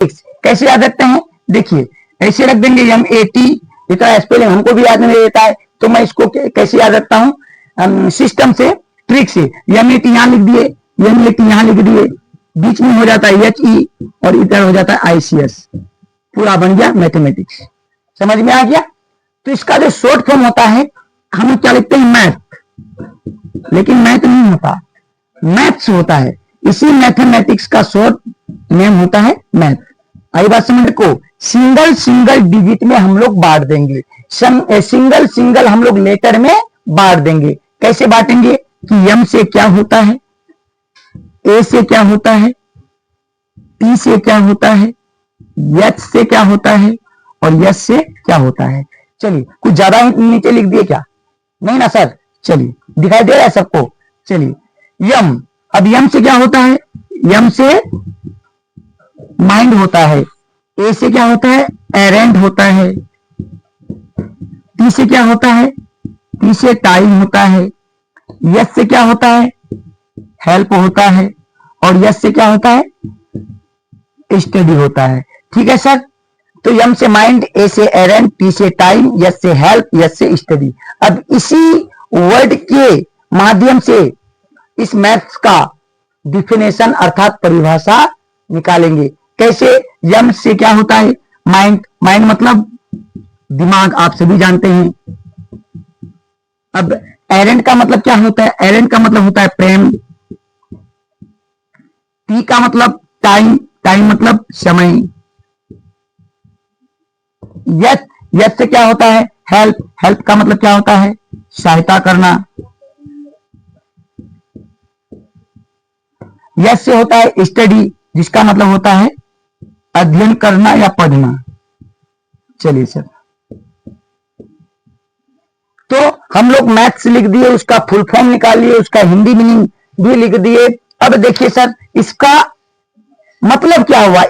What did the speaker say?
कैसे याद रखते हैं, देखिए ऐसे रख देंगे MAT, इसका स्पेलिंग हमको भी याद नहीं रहता है, तो मैं इसको कैसे याद रखता हूं, सिस्टम से, ट्रिक से। MAT यहां लिख दिए, MAT यहां लिख दिए, बीच में हो जाता है HE और इधर हो जाता है ICS, पूरा बन गया मैथमेटिक्स। समझ में आ गया। तो इसका जो शॉर्ट फॉर्म होता है, हम क्या लिखते हैं, मैथ, लेकिन मैथ नहीं होता, मैथ्स होता है। इसी मैथमेटिक्स का शॉर्ट नेम होता है मैथ। आई बात समझ को। सिंगल सिंगल डिजिट में हम लोग बांट देंगे, सिंगल सिंगल हम लोग लेटर में बांट देंगे। कैसे बांटेंगे कि M से क्या होता है, A से क्या होता है, T से क्या होता है, H से क्या होता है और S से क्या होता है। चलिए कुछ ज्यादा नीचे लिख दिए क्या, नहीं ना सर। चलिए दिखाई दे रहा है सबको। चलिए M, अब M से क्या होता है, M से माइंड होता है, A से क्या होता है, एरेंट होता है, T से क्या होता है, T से टाइम होता है, S से क्या होता है, हेल्प होता है और S से क्या होता है, स्टडी होता है। ठीक है सर। तो M से माइंड, A से एरेंट, T से टाइम, S से हेल्प, S से स्टडी। अब इसी वर्ड के माध्यम से इस मैथ्स का डिफिनेशन अर्थात परिभाषा निकालेंगे। कैसे, M से क्या होता है, माइंड, माइंड मतलब दिमाग, आप सभी जानते हैं। अब एरेंट का मतलब क्या होता है, एरेंट का मतलब होता है प्रेम। T का मतलब टाइम, टाइम मतलब समय। यस से क्या होता है, हेल्प, हेल्प का मतलब क्या होता है, सहायता करना। यस से होता है स्टडी, जिसका मतलब होता है अध्ययन करना या पढ़ना। चलिए सर, तो हम लोग मैथ्स लिख दिए, उसका फुल फॉर्म निकाल लिए, उसका हिंदी मीनिंग भी लिख दिए। अब देखिए सर, इसका मतलब क्या हुआ,